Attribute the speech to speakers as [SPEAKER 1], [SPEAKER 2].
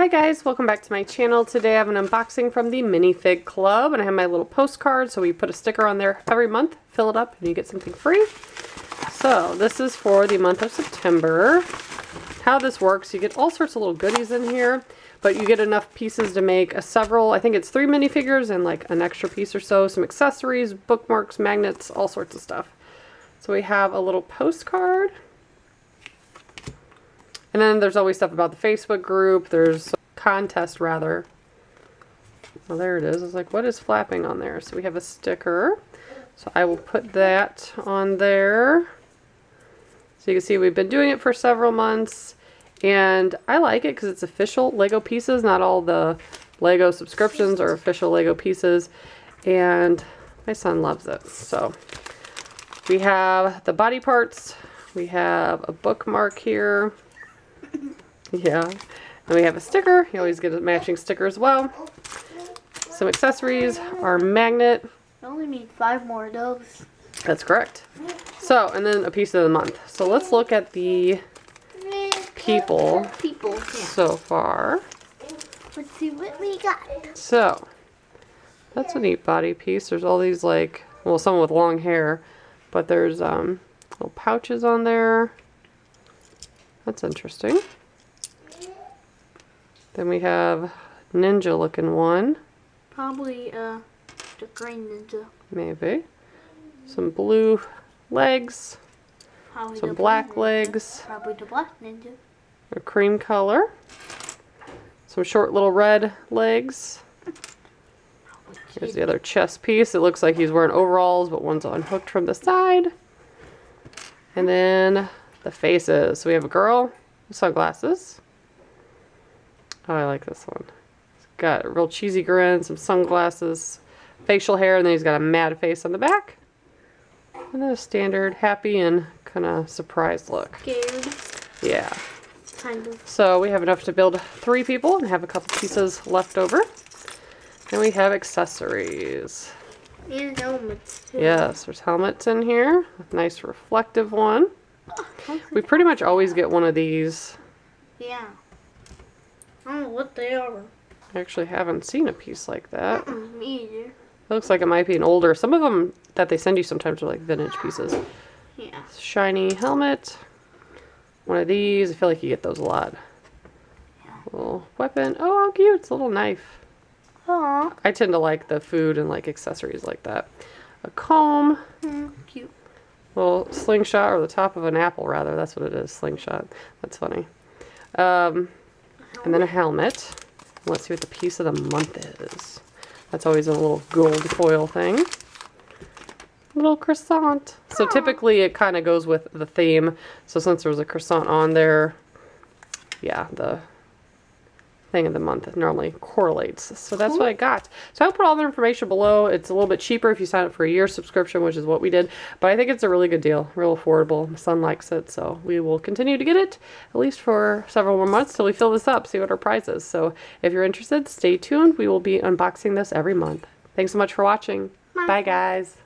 [SPEAKER 1] Hi guys, welcome back to my channel. Today I have an unboxing from the MiniFig Club, and I have my little postcard, so we put a sticker on there every month, fill it up, and you get something free. So this is for the month of September. How this works, you get all sorts of little goodies in here, but you get enough pieces to make I think it's 3 minifigures and like an extra piece or so, some accessories, bookmarks, magnets, all sorts of stuff. So we have a little postcard. And then there's always stuff about the Facebook group. There's a contest, rather. Well, there it is. It's like, what is flapping on there? So we have a sticker. So I will put that on there. So you can see we've been doing it for several months. And I like it because it's official Lego pieces. Not all the Lego subscriptions are official Lego pieces. And my son loves it. So we have the body parts. We have a bookmark here. Yeah, and we have a sticker. You always get a matching sticker as well. Some accessories, our magnet.
[SPEAKER 2] I only need 5 more of those.
[SPEAKER 1] That's correct. So, and then a piece of the month. So let's look at the people so far.
[SPEAKER 2] Let's see what we got.
[SPEAKER 1] So, that's a neat body piece. There's all these like, well, some with long hair, but there's little pouches on there. That's interesting. Then we have ninja looking one.
[SPEAKER 2] Probably the green ninja.
[SPEAKER 1] Maybe. Some blue legs.
[SPEAKER 2] Probably
[SPEAKER 1] some
[SPEAKER 2] the
[SPEAKER 1] black
[SPEAKER 2] blue ninja.
[SPEAKER 1] legs.
[SPEAKER 2] Probably the black ninja.
[SPEAKER 1] A cream color. Some short little red legs. Here's the other chest piece. It looks like he's wearing overalls, but one's unhooked from the side. And then the faces. So we have a girl with sunglasses. Oh, I like this one. He's got a real cheesy grin, some sunglasses, facial hair, and then he's got a mad face on the back. And then a standard happy and kind of surprised look.
[SPEAKER 2] Scared.
[SPEAKER 1] Yeah.
[SPEAKER 2] Kind of.
[SPEAKER 1] So we have enough to build 3 people and have a couple pieces left over. And we have accessories.
[SPEAKER 2] And helmets too.
[SPEAKER 1] Yes, there's helmets in here. A nice reflective one. We pretty much always get one of these.
[SPEAKER 2] Yeah. I don't know what they are.
[SPEAKER 1] I actually haven't seen a piece like that.
[SPEAKER 2] Me either.
[SPEAKER 1] It looks like it might be an older. Some of them that they send you sometimes are like vintage pieces.
[SPEAKER 2] Yeah.
[SPEAKER 1] Shiny helmet. One of these. I feel like you get those a lot.
[SPEAKER 2] Yeah.
[SPEAKER 1] Little weapon. Oh, how cute. It's a little knife.
[SPEAKER 2] Aww.
[SPEAKER 1] I tend to like the food and like accessories like that. A comb.
[SPEAKER 2] Cute.
[SPEAKER 1] Little slingshot, or the top of an apple rather. That's what it is. Slingshot. That's funny. And then a helmet. Let's see what the piece of the month is. That's always a little gold foil thing. A little croissant. So typically it kind of goes with the theme. So since there was a croissant on there, yeah, the thing of the month normally correlates. So that's what I got. So I'll put all the information below. It's a little bit cheaper if you sign up for a year subscription, which is what we did. But I think it's a really good deal. Real affordable. My son likes it. So we will continue to get it at least for several more months till we fill this up, see what our price is. So if you're interested, stay tuned. We will be unboxing this every month. Thanks so much for watching. Bye guys.